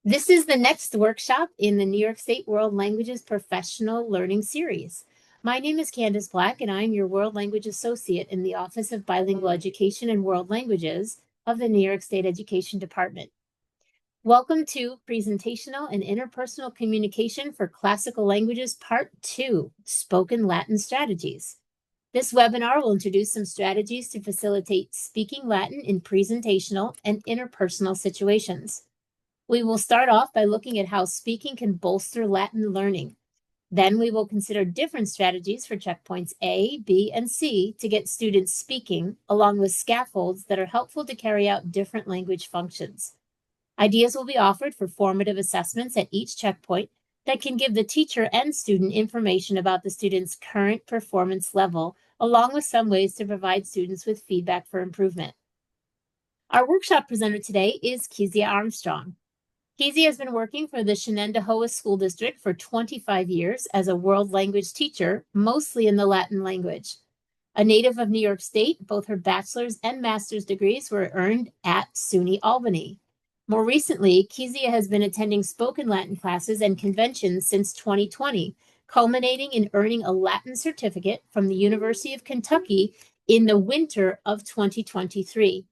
This is the next workshop in the New York State World Languages Professional Learning Series. My name is Candace Black, and I'm your World Language Associate in the Office of Bilingual Education and World Languages of the New York State Education Department. Welcome to Presentational and Interpersonal Communication for Classical Languages Part 2, Spoken Latin Strategies. This webinar will introduce some strategies to facilitate speaking Latin in presentational and interpersonal situations. We will start off by looking at how speaking can bolster Latin learning. Then we will consider different strategies for checkpoints A, B, and C to get students speaking, along with scaffolds that are helpful to carry out different language functions. Ideas will be offered for formative assessments at each checkpoint that can give the teacher and student information about the student's current performance level, along with some ways to provide students with feedback for improvement. Our workshop presenter today is Kezia Armstrong. Kezia has been working for the Shenendehowa School District for 25 years as a world language teacher, mostly in the Latin language. A native of New York State, both her bachelor's and master's degrees were earned at SUNY Albany. More recently, Kezia has been attending spoken Latin classes and conventions since 2020, culminating in earning a Latin certificate from the University of Kentucky in the winter of 2023.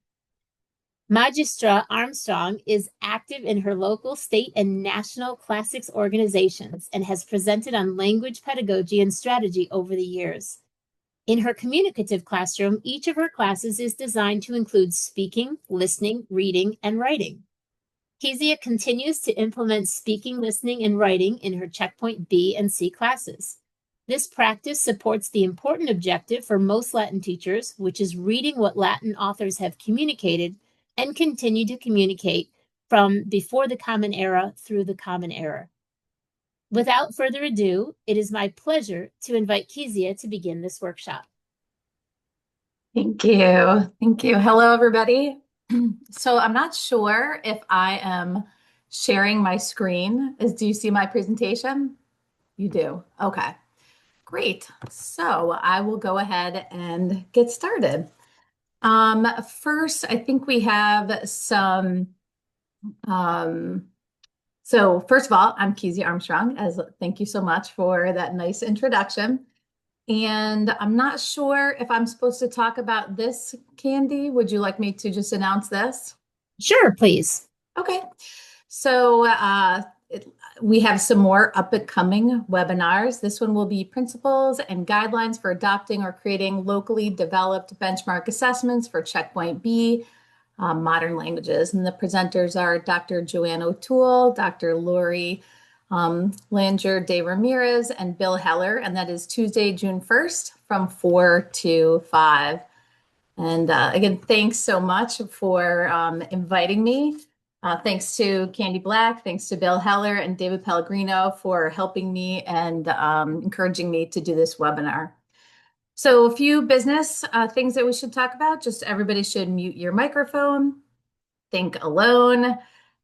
Magistra Armstrong is active in her local, state, and national classics organizations and has presented on language pedagogy and strategy over the years. In her communicative classroom, each of her classes is designed to include speaking, listening, reading, and writing. Kezia continues to implement speaking, listening, and writing in her checkpoint B and C classes. This practice supports the important objective for most Latin teachers, which is reading what Latin authors have communicated and continue to communicate from before the Common Era through the Common Era. Without further ado, it is my pleasure to invite Kezia to begin this workshop. Thank you. Thank you. Hello, everybody. So I'm not sure if I am sharing my screen. Do you see my presentation? You do. Okay, great. So I will go ahead and get started. First, I think we have some. So first of all, I'm Kezia Armstrong. Thank you so much for that nice introduction. And I'm not sure if I'm supposed to talk about this, Candy. Would you like me to just announce this? Sure, please. Okay. So we have some more up-and-coming webinars. This one will be principles and guidelines for adopting or creating locally developed benchmark assessments for checkpoint B, modern languages. And the presenters are Dr. Joanne O'Toole, Dr. Lori Langer de Ramirez, and Bill Heller. And that is Tuesday, June 1st from 4 to 5. And again, thanks so much for inviting me. Thanks to Candy Black, thanks to Bill Heller and David Pellegrino for helping me and encouraging me to do this webinar. So a few business things that we should talk about. Just everybody should mute your microphone. Think alone.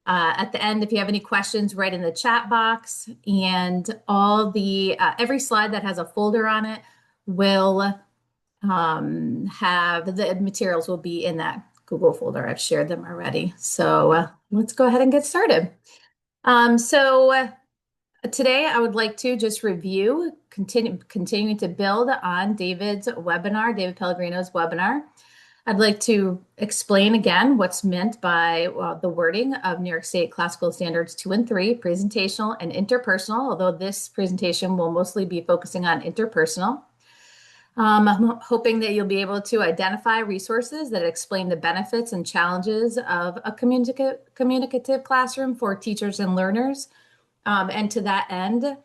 At the end, if you have any questions, write in the chat box. And every slide that has a folder on it will have the materials will be in that Google folder. I've shared them already. So let's go ahead and get started. Today I would like to just review, continuing to build on David Pellegrino's webinar. I'd like to explain again what's meant by the wording of New York State Classical Standards 2 and 3, presentational and interpersonal, although this presentation will mostly be focusing on interpersonal. I'm hoping that you'll be able to identify resources that explain the benefits and challenges of a communicative classroom for teachers and learners. And to that end,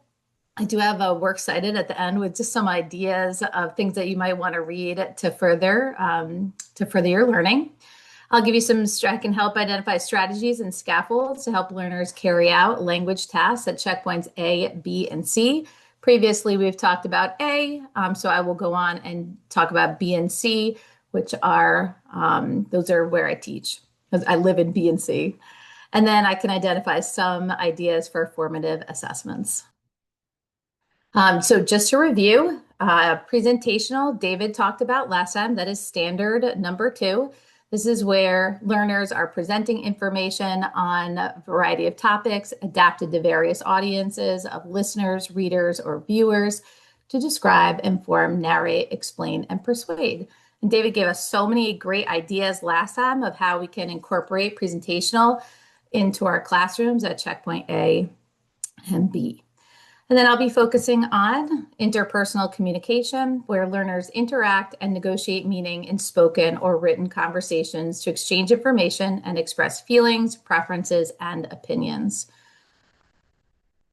I do have a works cited at the end with just some ideas of things that you might want to read to further your learning. I'll give you I can help identify strategies and scaffolds to help learners carry out language tasks at checkpoints A, B, and C. Previously, we've talked about A, so I will go on and talk about B and C, which are, those are where I teach, because I live in B and C. And then I can identify some ideas for formative assessments. So just to review, presentational, David talked about last time, that is standard number 2. This is where learners are presenting information on a variety of topics adapted to various audiences of listeners, readers, or viewers to describe, inform, narrate, explain, and persuade. And David gave us so many great ideas last time of how we can incorporate presentational into our classrooms at checkpoint A and B. And then I'll be focusing on interpersonal communication, where learners interact and negotiate meaning in spoken or written conversations to exchange information and express feelings, preferences, and opinions.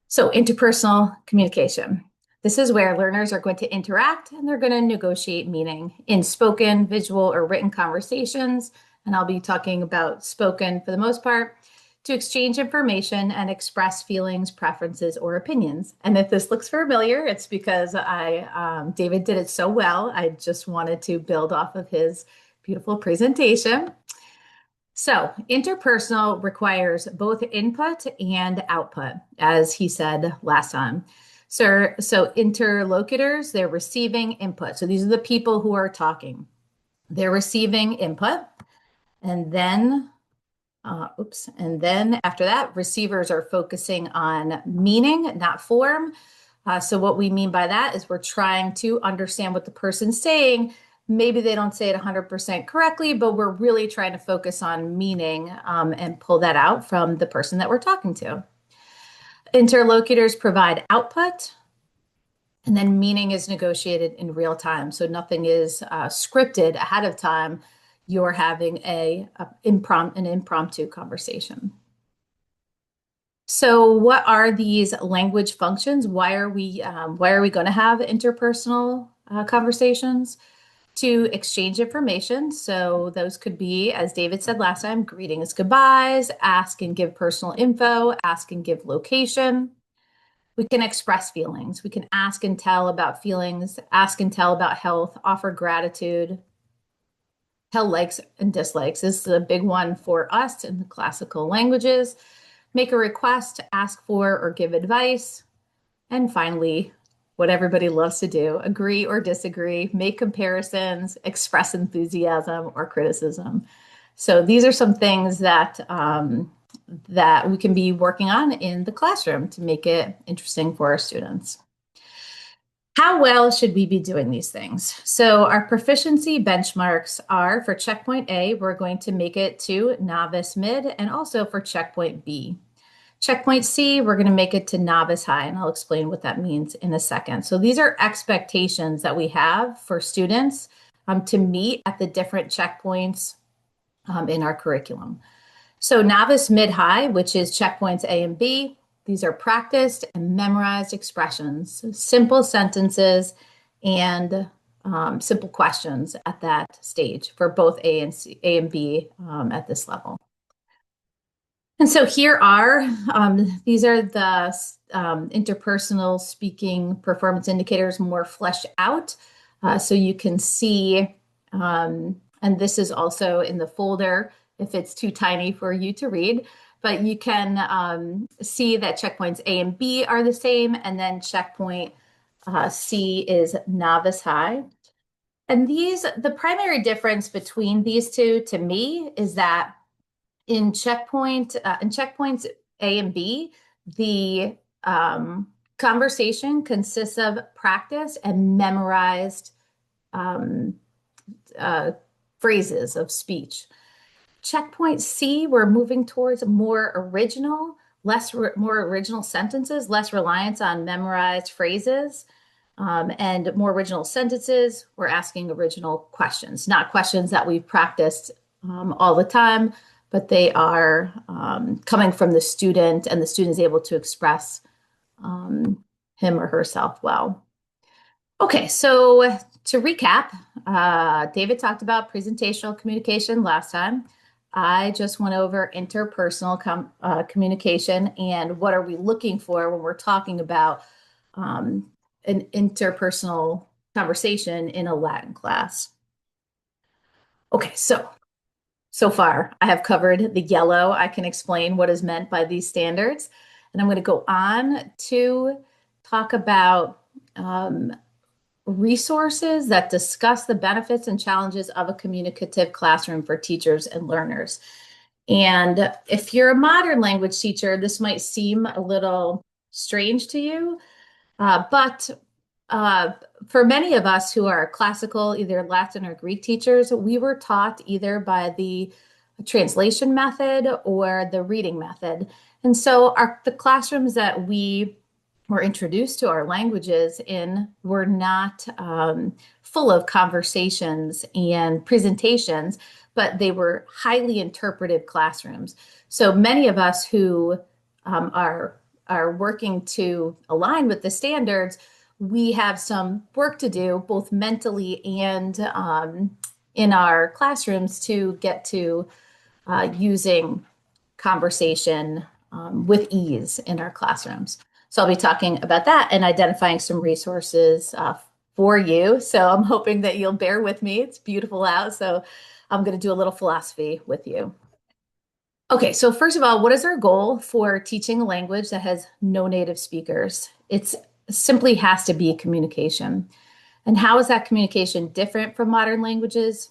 So interpersonal communication. This is where learners are going to interact and they're going to negotiate meaning in spoken, visual, or written conversations. And I'll be talking about spoken for the most part, to exchange information and express feelings, preferences, or opinions. And if this looks familiar, it's because David did it so well. I just wanted to build off of his beautiful presentation. So interpersonal requires both input and output, as he said last time. So interlocutors, they're receiving input. So these are the people who are talking. They're receiving input, and then and then after that, receivers are focusing on meaning, not form. So what we mean by that is we're trying to understand what the person's saying. Maybe they don't say it 100% correctly, but we're really trying to focus on meaning and pull that out from the person that we're talking to. Interlocutors provide output, and then meaning is negotiated in real time. So nothing is scripted ahead of time. You're having an impromptu conversation. So what are these language functions? Why are we going to have interpersonal conversations? To exchange information. So those could be, as David said last time, greetings, goodbyes, ask and give personal info, ask and give location. We can express feelings. We can ask and tell about feelings, ask and tell about health, offer gratitude, tell likes and dislikes. This is a big one for us in the classical languages. Make a request, ask for or give advice. And finally, what everybody loves to do, agree or disagree, make comparisons, express enthusiasm or criticism. So these are some things that that we can be working on in the classroom to make it interesting for our students. How well should we be doing these things? So our proficiency benchmarks are for checkpoint A, we're going to make it to novice mid, and also for checkpoint B. Checkpoint C, we're going to make it to novice high, and I'll explain what that means in a second. So these are expectations that we have for students to meet at the different checkpoints in our curriculum. So novice mid-high, which is checkpoints A and B, these are practiced and memorized expressions, simple sentences, and simple questions at that stage for both A and B at this level. And so here are, these are the interpersonal speaking performance indicators more fleshed out. So you can see, and this is also in the folder if it's too tiny for you to read, but you can see that checkpoints A and B are the same, and then checkpoint C is novice high. And the primary difference between these two to me is that in checkpoints A and B, the conversation consists of practice and memorized phrases of speech. Checkpoint C, we're moving towards more original sentences, less reliance on memorized phrases, and more original sentences. We're asking original questions, not questions that we've practiced all the time, but they are coming from the student, and the student is able to express him or herself well. Okay, so to recap, David talked about presentational communication last time. I just went over interpersonal communication and what are we looking for when we're talking about an interpersonal conversation in a Latin class. Okay, so far I have covered the yellow. I can explain what is meant by these standards. And I'm going to go on to talk about resources that discuss the benefits and challenges of a communicative classroom for teachers and learners. And if you're a modern language teacher, this might seem a little strange to you, but for many of us who are classical, either Latin or Greek teachers, we were taught either by the translation method or the reading method. And so the classrooms that we were introduced to our languages in were not full of conversations and presentations, but they were highly interpretive classrooms. So many of us who are working to align with the standards, we have some work to do, both mentally and in our classrooms, to get to using conversation with ease in our classrooms. So I'll be talking about that and identifying some resources for you. So I'm hoping that you'll bear with me. It's beautiful out, so I'm going to do a little philosophy with you. Okay, so first of all, what is our goal for teaching a language that has no native speakers? It simply has to be communication. And how is that communication different from modern languages?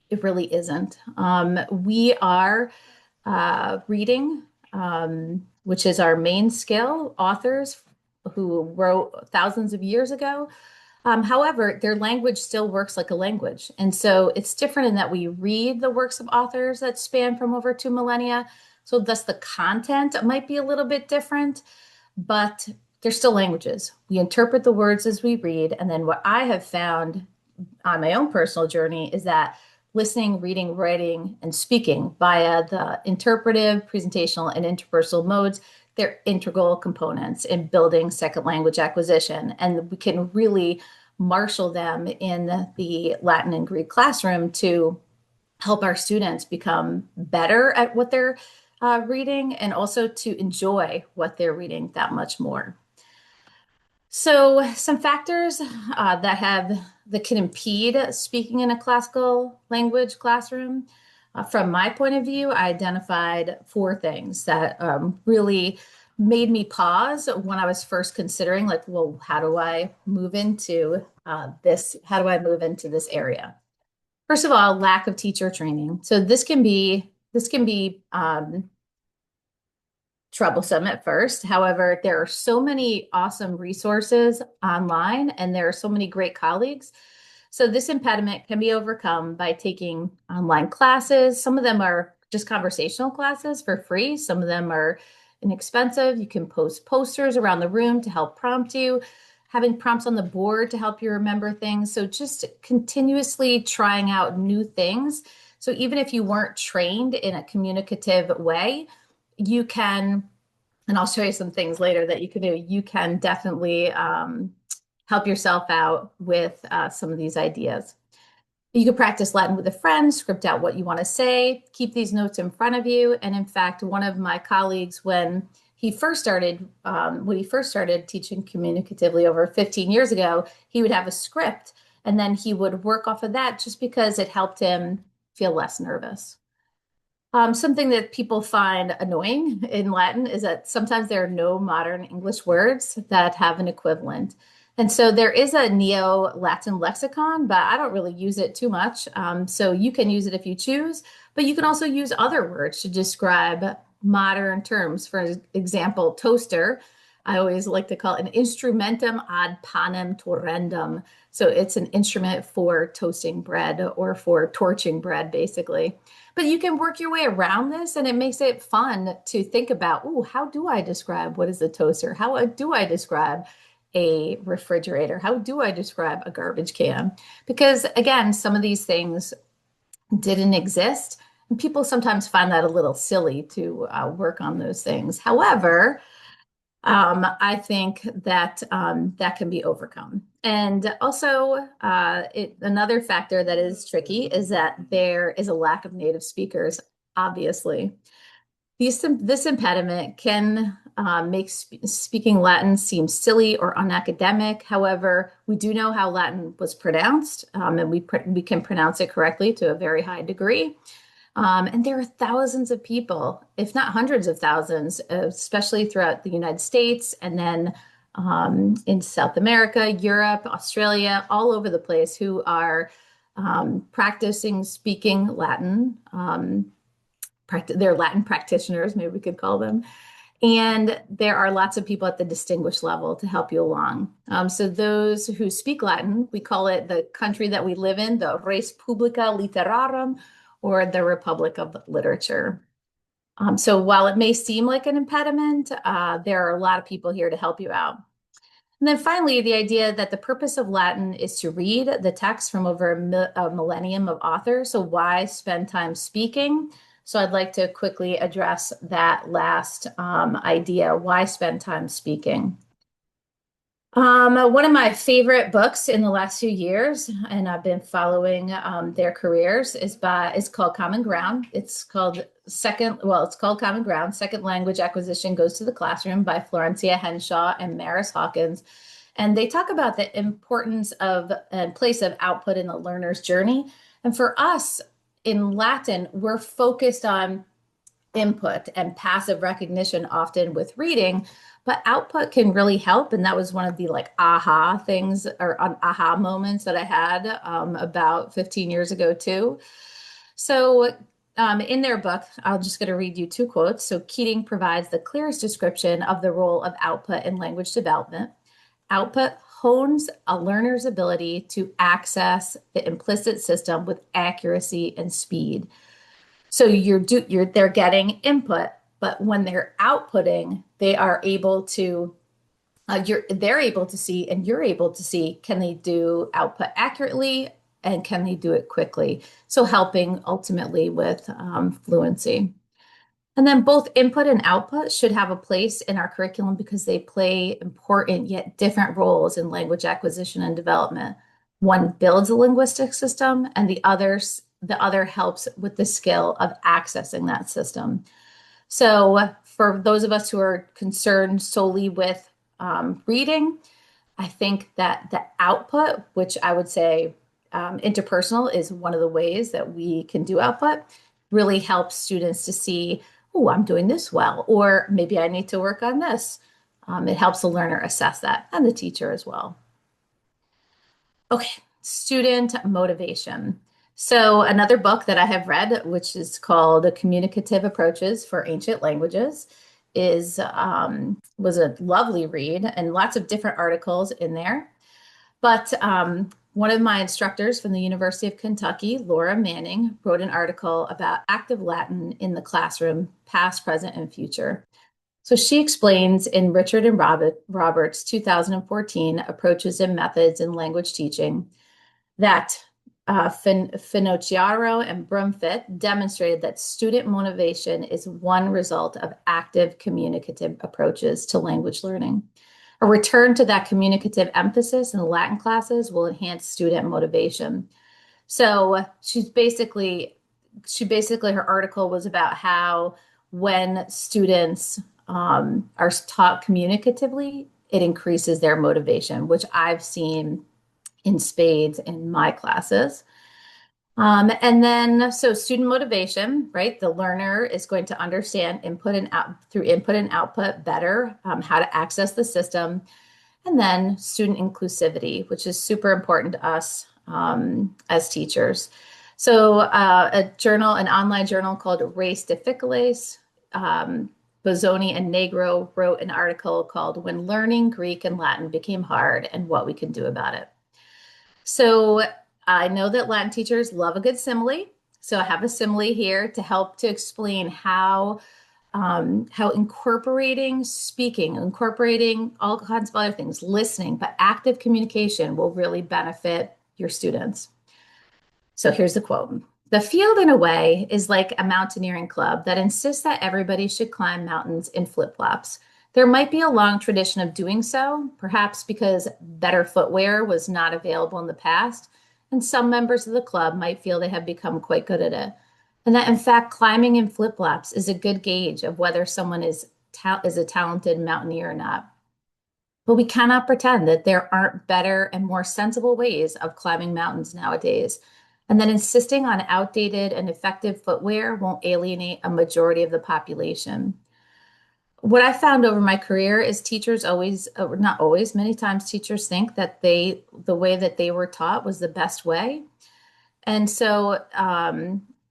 It really isn't. We are reading, which is our main skill, authors who wrote thousands of years ago. However, their language still works like a language. And so it's different in that we read the works of authors that span from over 2 millennia. So thus the content might be a little bit different, but they're still languages. We interpret the words as we read. And then what I have found on my own personal journey is that listening, reading, writing, and speaking via the interpretive, presentational, and interpersonal modes, they're integral components in building second language acquisition. And we can really marshal them in the Latin and Greek classroom to help our students become better at what they're reading and also to enjoy what they're reading that much more. So some factors that can impede speaking in a classical language classroom. From my point of view, I identified 4 things that really made me pause when I was first considering, like, well, how do I move into this? How do I move into this area? First of all, lack of teacher training. So this can be troublesome at first. However, there are so many awesome resources online and there are so many great colleagues. So this impediment can be overcome by taking online classes. Some of them are just conversational classes for free. Some of them are inexpensive. You can post posters around the room to help prompt you, having prompts on the board to help you remember things. So just continuously trying out new things. So even if you weren't trained in a communicative way, you can, and I'll show you some things later that you can do, you can definitely help yourself out with some of these ideas. You can practice Latin with a friend, script out what you want to say, keep these notes in front of you. And in fact, one of my colleagues, when he first started teaching communicatively over 15 years ago, he would have a script and then he would work off of that just because it helped him feel less nervous. Something that people find annoying in Latin is that sometimes there are no modern English words that have an equivalent. And so there is a Neo-Latin lexicon, but I don't really use it too much. So you can use it if you choose, but you can also use other words to describe modern terms. For example, toaster, I always like to call it an instrumentum ad panem torrendum. So it's an instrument for toasting bread or for torching bread, basically. But you can work your way around this, and it makes it fun to think about, oh, how do I describe what is a toaster? How do I describe a refrigerator? How do I describe a garbage can? Because again, some of these things didn't exist, and people sometimes find that a little silly to work on those things. However, I think that that can be overcome. And also, another factor that is tricky is that there is a lack of native speakers, obviously. This impediment can make speaking Latin seem silly or unacademic. However, we do know how Latin was pronounced, and we can pronounce it correctly to a very high degree. And there are thousands of people, if not hundreds of thousands, especially throughout the United States, and then in South America, Europe, Australia, all over the place who are practicing speaking Latin. They're Latin practitioners, maybe we could call them. And there are lots of people at the distinguished level to help you along. So those who speak Latin, we call it the country that we live in, the Res Publica Literarum, or the Republic of Literature. So while it may seem like an impediment, there are a lot of people here to help you out. And then finally, the idea that the purpose of Latin is to read the text from over a millennium of authors. So why spend time speaking? So I'd like to quickly address that last idea. Why spend time speaking? One of my favorite books in the last few years, and I've been following their careers, is called Common Ground. It's called Common Ground. Second Language Acquisition Goes to the Classroom by Florencia Henshaw and Maris Hawkins. And they talk about the importance of and place of output in the learner's journey. And for us in Latin, we're focused on input and passive recognition often with reading, but output can really help. And that was one of the aha things or aha moments that I had about 15 years ago too. So in their book, I'm just going to read you two quotes. So Keating provides the clearest description of the role of output in language development. Output hones a learner's ability to access the implicit system with accuracy and speed. So they're getting input, but when they're outputting, they are able to they're able to see and you're able to see, can they do output accurately and can they do it quickly? So helping ultimately with fluency. And then both input and output should have a place in our curriculum because they play important yet different roles in language acquisition and development. One builds a linguistic system and the other helps with the skill of accessing that system. So for those of us who are concerned solely with reading, I think that the output, which I would say interpersonal is one of the ways that we can do output, really helps students to see, oh, I'm doing this well, or maybe I need to work on this. It helps the learner assess that and the teacher as well. Okay, student motivation. So another book that I have read, which is called Communicative Approaches for Ancient Languages, was a lovely read and lots of different articles in there. But one of my instructors from the University of Kentucky, Laura Manning, wrote an article about active Latin in the classroom, past, present, and future. So she explains in Richard and Roberts' 2014 Approaches and Methods in Language Teaching that Finocchiaro and Brumfitt demonstrated that student motivation is one result of active communicative approaches to language learning. A return to that communicative emphasis in the Latin classes will enhance student motivation. So her article was about how when students are taught communicatively, it increases their motivation, which I've seen in spades in my classes. And then, so student motivation, right? The learner is going to understand input and output better, how to access the system. And then student inclusivity, which is super important to us as teachers. So an online journal called Res Difficiles, Bozzoni and Negro wrote an article called When Learning Greek and Latin Became Hard and What We Can Do About It. So I know that Latin teachers love a good simile. So I have a simile here to help to explain how incorporating speaking, incorporating all kinds of other things, listening, but active communication will really benefit your students. So here's the quote. The field, in a way, is like a mountaineering club that insists that everybody should climb mountains in flip-flops. There might be a long tradition of doing so, perhaps because better footwear was not available in the past, and some members of the club might feel they have become quite good at it. And that, in fact, climbing in flip-flops is a good gauge of whether someone is a talented mountaineer or not. But we cannot pretend that there aren't better and more sensible ways of climbing mountains nowadays, and that insisting on outdated and effective footwear won't alienate a majority of the population. What I found over my career is teachers always, not always, many times teachers think that the way that they were taught was the best way. And so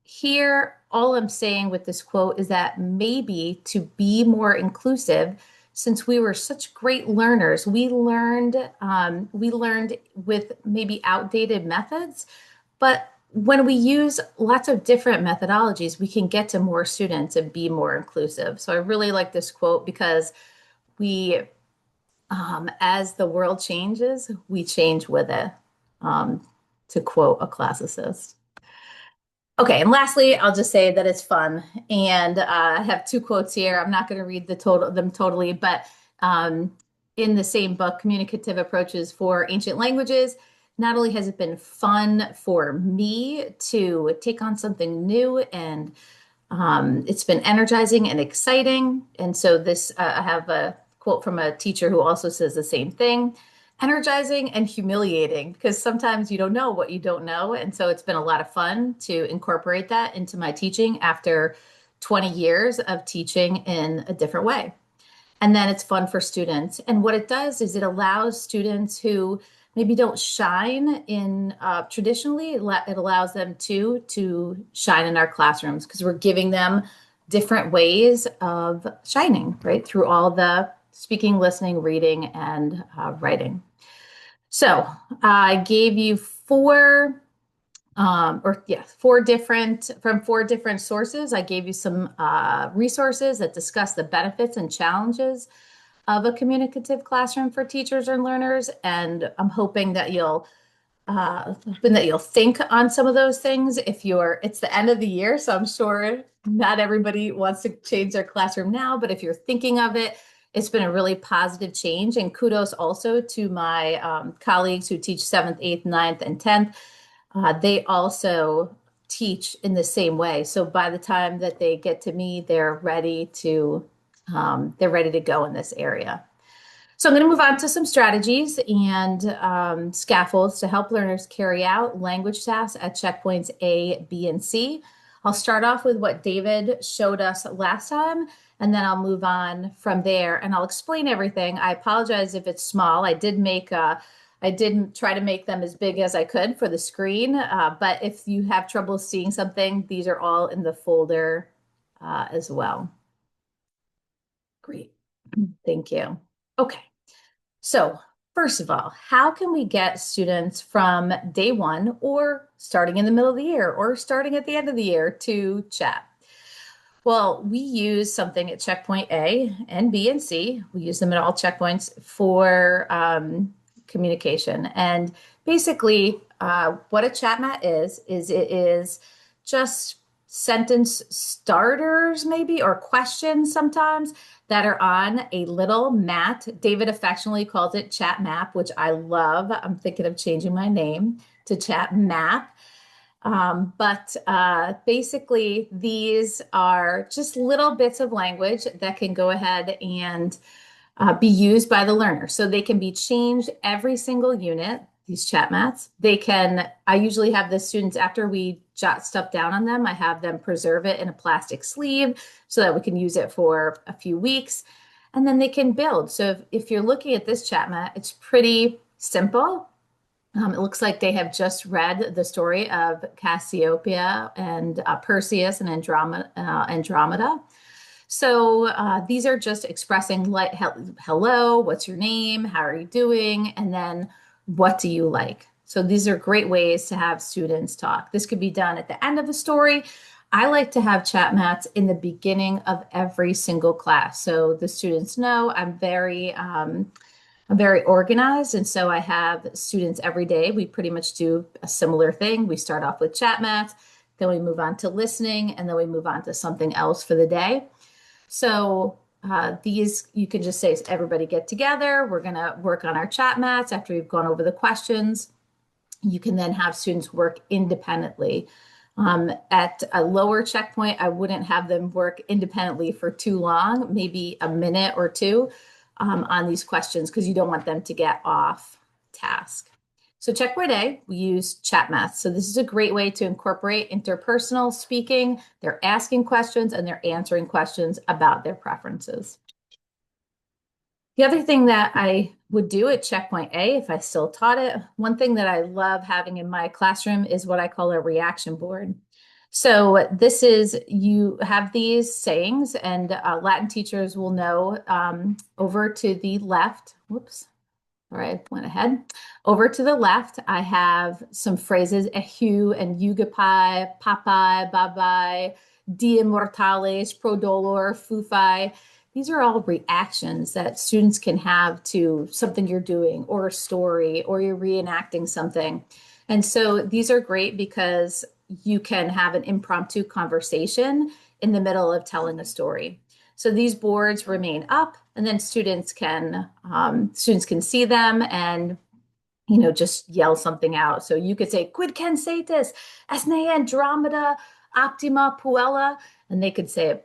here, all I'm saying with this quote is that maybe to be more inclusive, since we were such great learners, we learned with maybe outdated methods, but when we use lots of different methodologies, we can get to more students and be more inclusive. So I really like this quote because we, as the world changes, we change with it, um, to quote a classicist. Okay, and lastly, I'll just say that it's fun, and I have two quotes here. I'm not going to read them totally, but um, in the same book, Communicative Approaches for Ancient Languages, not only has it been fun for me to take on something new, and it's been energizing and exciting. And so I have a quote from a teacher who also says the same thing, energizing and humiliating, because sometimes you don't know what you don't know. And so it's been a lot of fun to incorporate that into my teaching after 20 years of teaching in a different way. And then it's fun for students. And what it does is it allows students who maybe don't shine in traditionally, it allows them to shine in our classrooms because we're giving them different ways of shining, right? Through all the speaking, listening, reading, and writing. So I gave you four different sources. I gave you some resources that discuss the benefits and challenges of a communicative classroom for teachers and learners. And I'm hoping that you'll think on some of those things. It's the end of the year, so I'm sure not everybody wants to change their classroom now, but if you're thinking of it, it's been a really positive change. And kudos also to my colleagues who teach 7th, 8th, 9th, and 10th. They also teach in the same way. So by the time that they get to me, they're ready to go in this area. So I'm going to move on to some strategies and scaffolds to help learners carry out language tasks at checkpoints A, B, and C. I'll start off with what David showed us last time, and then I'll move on from there and I'll explain everything. I apologize if it's small. I didn't try to make them as big as I could for the screen, but if you have trouble seeing something, these are all in the folder as well. Great. Thank you. Okay. So, first of all, how can we get students from day one or starting in the middle of the year or starting at the end of the year to chat? Well, we use something at checkpoint A and B and C. We use them at all checkpoints for communication. And basically, what a chat mat is it is just sentence starters, maybe, or questions sometimes that are on a little mat. David affectionately calls it chat map, which I love. I'm thinking of changing my name to chat map. But basically, these are just little bits of language that can go ahead and be used by the learner. So they can be changed every single unit, these chat mats. I usually have the students, after we jot stuff down on them, I have them preserve it in a plastic sleeve so that we can use it for a few weeks. And then they can build. So if you're looking at this chat mat, it's pretty simple. It looks like they have just read the story of Cassiopeia and Perseus and Andromeda. So these are just expressing like, hello, what's your name? How are you doing? And then what do you like? So these are great ways to have students talk. This could be done at the end of the story. I like to have chat mats in the beginning of every single class. So the students know I'm very organized, and so I have students every day. We pretty much do a similar thing. We start off with chat mats, then we move on to listening, and then we move on to something else for the day. So these, you can just say, everybody get together. We're going to work on our chat mats after we've gone over the questions. You can then have students work independently. At a lower checkpoint, I wouldn't have them work independently for too long, maybe a minute or two on these questions, because you don't want them to get off task. So checkpoint A, we use chat mats. So this is a great way to incorporate interpersonal speaking. They're asking questions and they're answering questions about their preferences. The other thing that I would do at checkpoint A, if I still taught it, one thing that I love having in my classroom is what I call a reaction board. So this is, you have these sayings, and Latin teachers will know over to the left. Whoops. All right, went ahead. Over to the left, I have some phrases, ehu and eugapai, papai, babai, dia mortales, pro dolor, fufai. These are all reactions that students can have to something you're doing or a story or you're reenacting something. And so these are great because you can have an impromptu conversation in the middle of telling a story. So these boards remain up, and then students can see them and just yell something out. So you could say quid cansatis, esne andromeda optima puella, and they could say,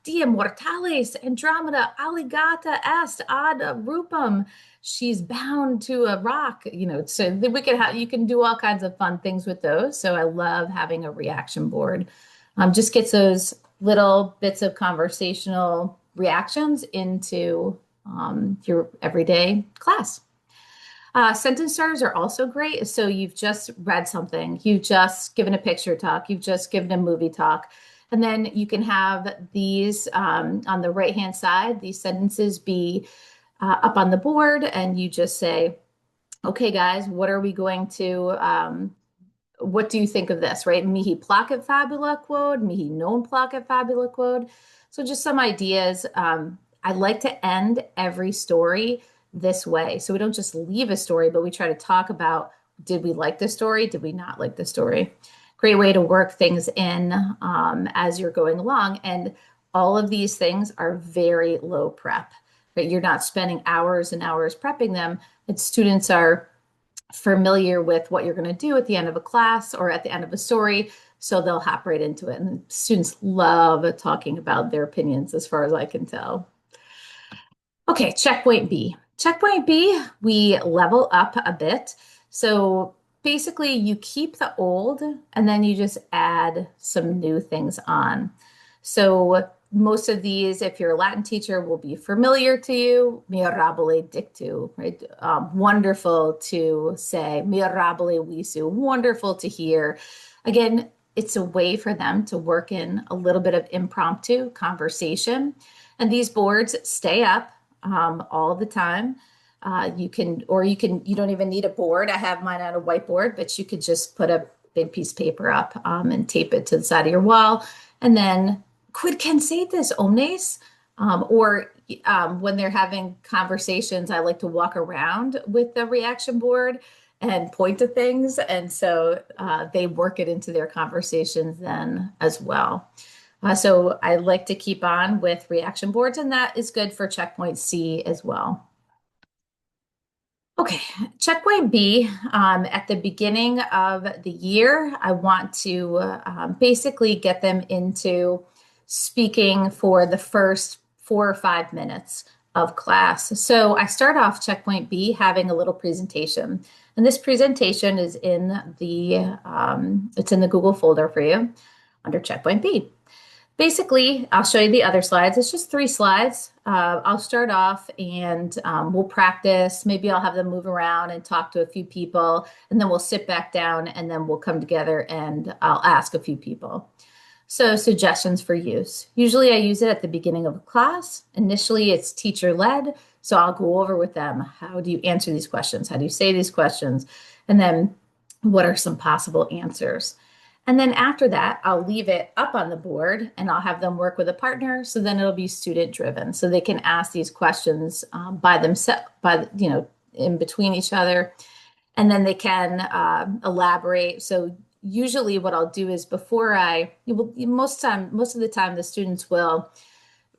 dia mortalis andromeda alligata est ad rupum. She's bound to a rock, so we could have, you can do all kinds of fun things with those. So I love having a reaction board. Just gets those little bits of conversational reactions into your everyday class. Sentence starters are also great. So you've just read something, you've just given a picture talk, you've just given a movie talk. And then you can have these on the right-hand side, these sentences be up on the board, and you just say, okay, guys, what do you think of this, right? Mihi placet fabula quod, mihi non placet fabula quod. So just some ideas. I like to end every story this way. So we don't just leave a story, but we try to talk about, did we like the story? Did we not like the story? Great way to work things in as you're going along. And all of these things are very low prep, right? You're not spending hours and hours prepping them. And students are familiar with what you're going to do at the end of a class or at the end of a story. So they'll hop right into it. And students love talking about their opinions, as far as I can tell. Okay, checkpoint B. Checkpoint B, we level up a bit. So basically, you keep the old and then you just add some new things on. So most of these, if you're a Latin teacher, will be familiar to you. Mirabile dictu, right? Wonderful to say. Mirabile visu, wonderful to hear. Again, it's a way for them to work in a little bit of impromptu conversation. And these boards stay up all the time. You don't even need a board. I have mine on a whiteboard, but you could just put a big piece of paper up and tape it to the side of your wall. And then quid cansatis omnes? Or when they're having conversations, I like to walk around with the reaction board and point to things. And so they work it into their conversations then as well. So I like to keep on with reaction boards, and that is good for checkpoint C as well. Okay, checkpoint B, at the beginning of the year, I want to basically get them into speaking for the first 4 or 5 minutes of class. So I start off checkpoint B having a little presentation. And this presentation is it's in the Google folder for you under checkpoint B. Basically, I'll show you the other slides. It's just 3 slides. I'll start off and we'll practice. Maybe I'll have them move around and talk to a few people, and then we'll sit back down and then we'll come together and I'll ask a few people. So suggestions for use. Usually I use it at the beginning of a class. Initially, it's teacher-led. So I'll go over with them. How do you answer these questions? How do you say these questions? And then what are some possible answers? And then after that, I'll leave it up on the board and I'll have them work with a partner. So then it'll be student driven. So they can ask these questions by themselves, in between each other. And then they can elaborate. So usually what I'll do is most of the time, the students will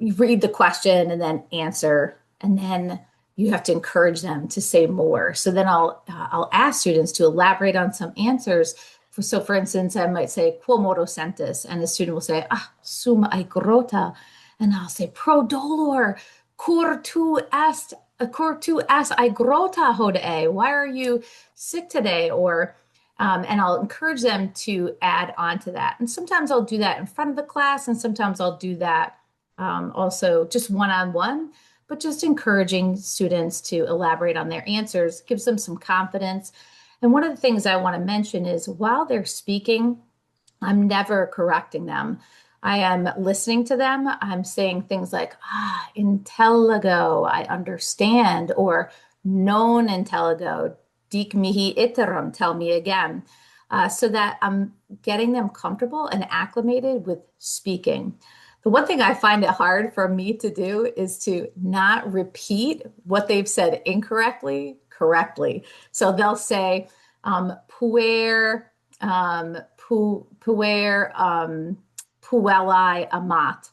read the question and then answer. And then you have to encourage them to say more. So then I'll ask students to elaborate on some answers. So for instance, I might say, quo modo sentis, and the student will say, sum aigrota. And I'll say, pro dolor, cur tu est aigrota hodie. Why are you sick today? Or, and I'll encourage them to add on to that. And sometimes I'll do that in front of the class, and sometimes I'll do that also just one-on-one. but just encouraging students to elaborate on their answers gives them some confidence. And one of the things I want to mention is while they're speaking, I'm never correcting them. I am listening to them. I'm saying things like, intelligo, I understand, or non intelligo, dic mihi iterum, tell me again, so that I'm getting them comfortable and acclimated with speaking. The one thing I find it hard for me to do is to not repeat what they've said incorrectly, correctly. So they'll say, puer, puer, puelli amat.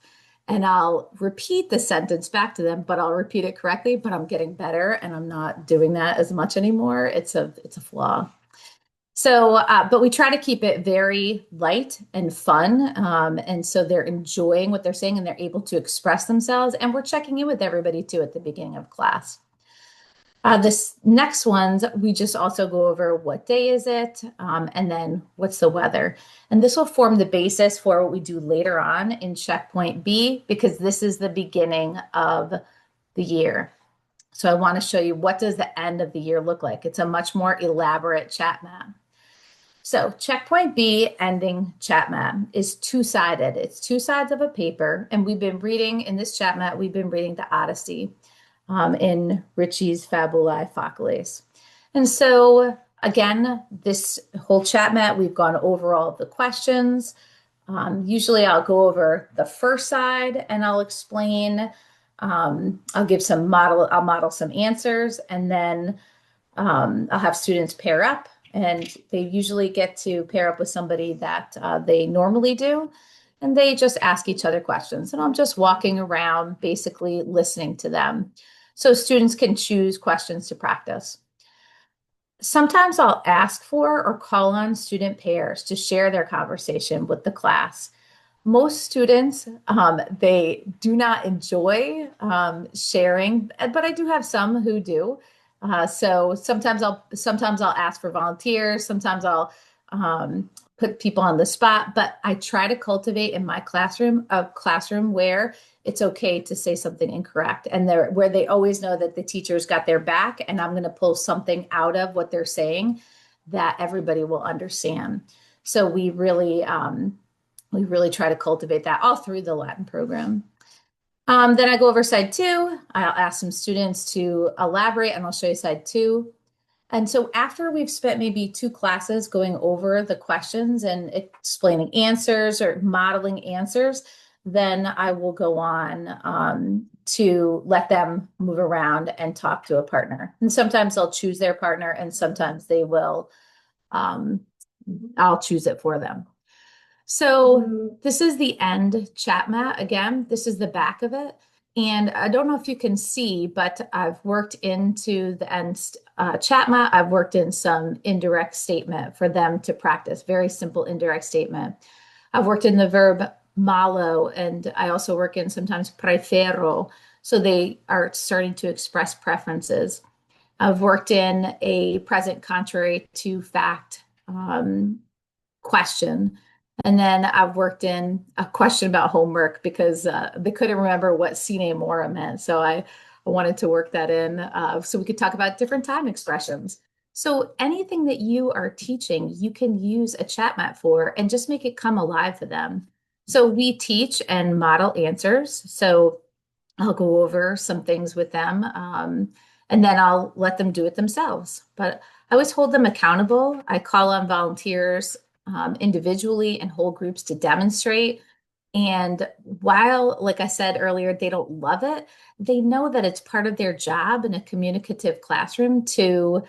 And I'll repeat the sentence back to them, but I'll repeat it correctly, but I'm getting better and I'm not doing that as much anymore. It's a flaw. So, but we try to keep it very light and fun. And so they're enjoying what they're saying and they're able to express themselves. And we're checking in with everybody too at the beginning of class. This next ones, we just also go over what day is it, and then what's the weather. And this will form the basis for what we do later on in checkpoint B, because this is the beginning of the year. So I want to show you what does the end of the year look like. It's a much more elaborate chat map. So checkpoint B ending chat map is two-sided. It's two sides of a paper. And we've been reading in this chat map, we've been reading the Odyssey in Ritchie's Fabulae Facules. And so again, this whole chat map, we've gone over all of the questions. Usually I'll go over the first side and I'll explain, I'll give some I'll model some answers, and then I'll have students pair up, and they usually get to pair up with somebody that they normally do. And they just ask each other questions. And I'm just walking around, basically listening to them. So students can choose questions to practice. Sometimes I'll ask for or call on student pairs to share their conversation with the class. Most students, they do not enjoy sharing, but I do have some who do. So sometimes I'll ask for volunteers. Sometimes I'll put people on the spot, but I try to cultivate in my classroom a classroom where it's okay to say something incorrect, and where they always know that the teacher's got their back, and I'm going to pull something out of what they're saying that everybody will understand. So we really try to cultivate that all through the Latin program. Then I go over side 2. I'll ask some students to elaborate, and I'll show you side 2. And so after we've spent maybe 2 classes going over the questions and explaining answers or modeling answers, then I will go on to let them move around and talk to a partner. And sometimes they'll choose their partner, and sometimes they will, I'll choose it for them. So this is the end chat mat. Again, this is the back of it. And I don't know if you can see, but I've worked into the end chat mat. I've worked in some indirect statement for them to practice, very simple indirect statement. I've worked in the verb malo, and I also work in sometimes prefero. So they are starting to express preferences. I've worked in a present contrary to fact question. And then I've worked in a question about homework because they couldn't remember what sine mora meant. So I wanted to work that in so we could talk about different time expressions. So anything that you are teaching, you can use a chat mat for and just make it come alive for them. So we teach and model answers. So I'll go over some things with them, and then I'll let them do it themselves. But I always hold them accountable. I call on volunteers individually and whole groups to demonstrate. And while, like I said earlier, they don't love it, they know that it's part of their job in a communicative classroom to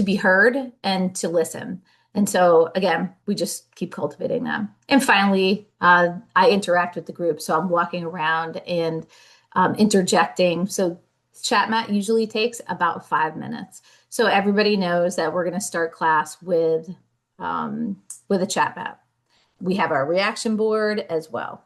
be heard and to listen. And so again, we just keep cultivating them. And finally, I interact with the group. So I'm walking around and interjecting. So chat mat usually takes about 5 minutes. So everybody knows that we're going to start class with a chat mat. We have our reaction board as well.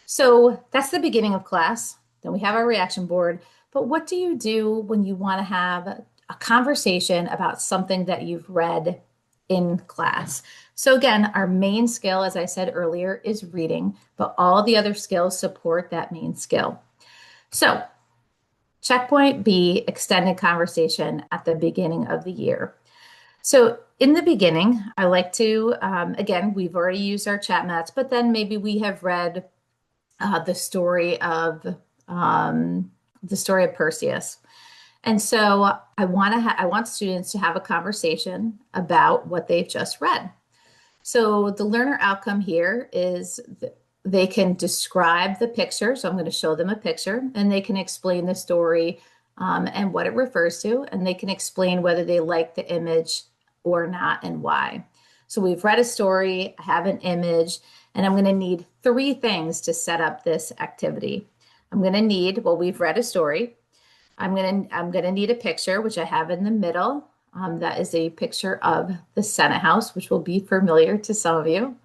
So that's the beginning of class. Then we have our reaction board. But what do you do when you want to have a conversation about something that you've read in class? So again, our main skill, as I said earlier, is reading, but all the other skills support that main skill. So, checkpoint B, extended conversation at the beginning of the year. So, in the beginning, I like to, again, we've already used our chat mats, but then maybe we have read the story of Perseus. And so I want students to have a conversation about what they've just read. So the learner outcome here is they can describe the picture. So I'm going to show them a picture and they can explain the story and what it refers to. And they can explain whether they like the image or not and why. So we've read a story, I have an image, and I'm going to need three things to set up this activity. I'm going to need, well, we've read a story. I'm gonna need a picture, which I have in the middle. That is a picture of the Senate House, which will be familiar to some of you.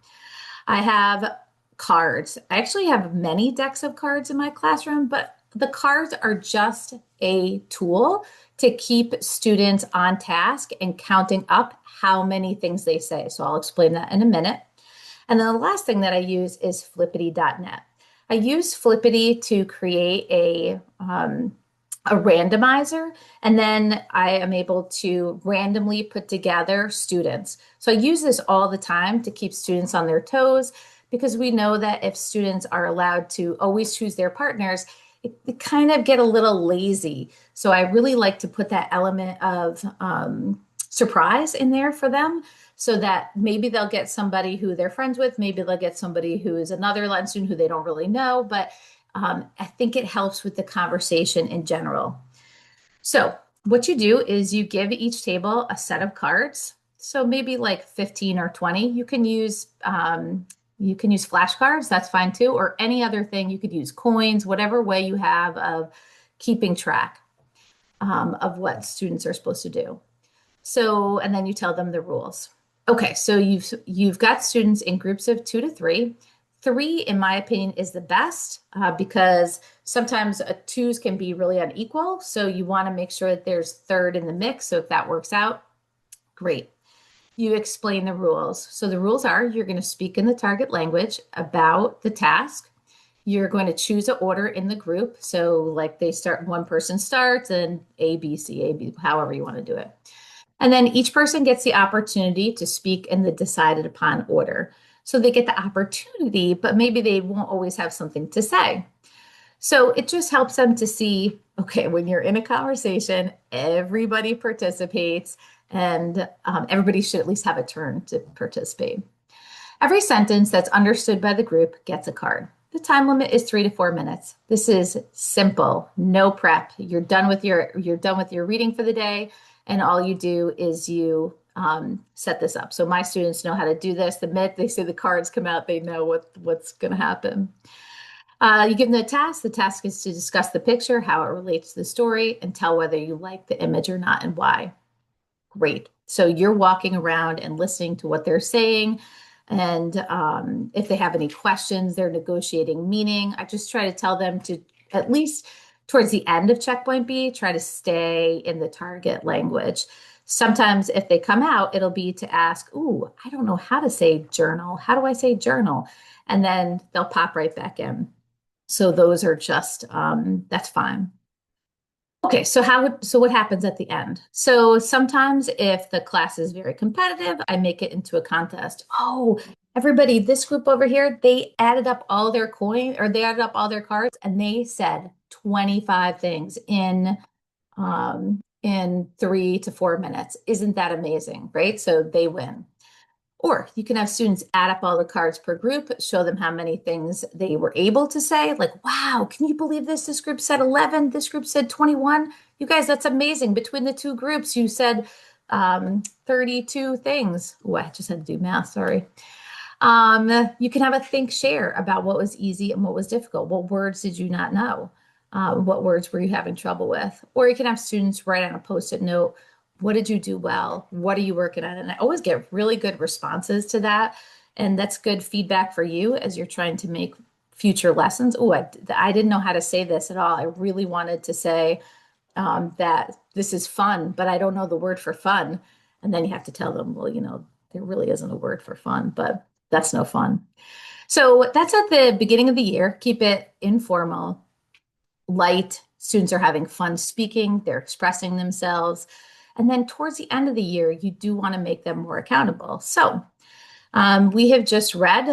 I have cards. I actually have many decks of cards in my classroom, but the cards are just a tool to keep students on task and counting up how many things they say. So I'll explain that in a minute. And then the last thing that I use is flippity.net. I use Flippity to create a randomizer, and then I am able to randomly put together students. So I use this all the time to keep students on their toes because we know that if students are allowed to always choose their partners, it kind of get a little lazy. So I really like to put that element of surprise in there for them so that maybe they'll get somebody who they're friends with, maybe they'll get somebody who is another Latin student who they don't really know, but I think it helps with the conversation in general. So what you do is you give each table a set of cards. So maybe like 15 or 20. You can use flashcards, that's fine too, or any other thing. You could use coins, whatever way you have of keeping track of what students are supposed to do. So, and then you tell them the rules. Okay, so you've got students in groups of 2 to 3. 3, in my opinion, is the best because sometimes twos can be really unequal. So you want to make sure that there's third in the mix. So if that works out, great. You explain the rules. So the rules are you're going to speak in the target language about the task. You're going to choose an order in the group. So like they start, one person starts and A, B, C, A, B, however you want to do it. And then each person gets the opportunity to speak in the decided upon order. So they get the opportunity, but maybe they won't always have something to say. So it just helps them to see, okay, when you're in a conversation, everybody participates and everybody should at least have a turn to participate. Every sentence that's understood by the group gets a card. The time limit is 3 to 4 minutes. This is simple, no prep. You're done with your reading for the day, and all you do is you set this up. So my students know how to do this. The minute they see the cards come out, they know what's going to happen. You give them a task. The task is to discuss the picture, how it relates to the story, and tell whether you like the image or not and why. Great. So you're walking around and listening to what they're saying. And if they have any questions, they're negotiating meaning. I just try to tell them to, at least towards the end of checkpoint B, try to stay in the target language. Sometimes if they come out, it'll be to ask, ooh, I don't know how to say journal. How do I say journal? And then they'll pop right back in. So those are just, that's fine. Okay, so what happens at the end? So sometimes if the class is very competitive, I make it into a contest. Oh, everybody, this group over here, they added up all their they added up all their cards and they said 25 things in 3 to 4 minutes. Isn't that amazing, right? So they win. Or you can have students add up all the cards per group, show them how many things they were able to say. Like, wow, can you believe this? This group said 11, this group said 21. You guys, that's amazing. Between the two groups, you said 32 things. Oh, I just had to do math, sorry. You can have a think share about what was easy and what was difficult. What words did you not know? What words were you having trouble with? Or you can have students write on a post-it note, what did you do well? What are you working on? And I always get really good responses to that. And that's good feedback for you as you're trying to make future lessons. Oh, I didn't know how to say this at all. I really wanted to say that this is fun, but I don't know the word for fun. And then you have to tell them, well, there really isn't a word for fun, but that's no fun. So that's at the beginning of the year. Keep it informal. light. Students are having fun speaking, they're expressing themselves. And then towards the end of the year, you do want to make them more accountable. So we have just read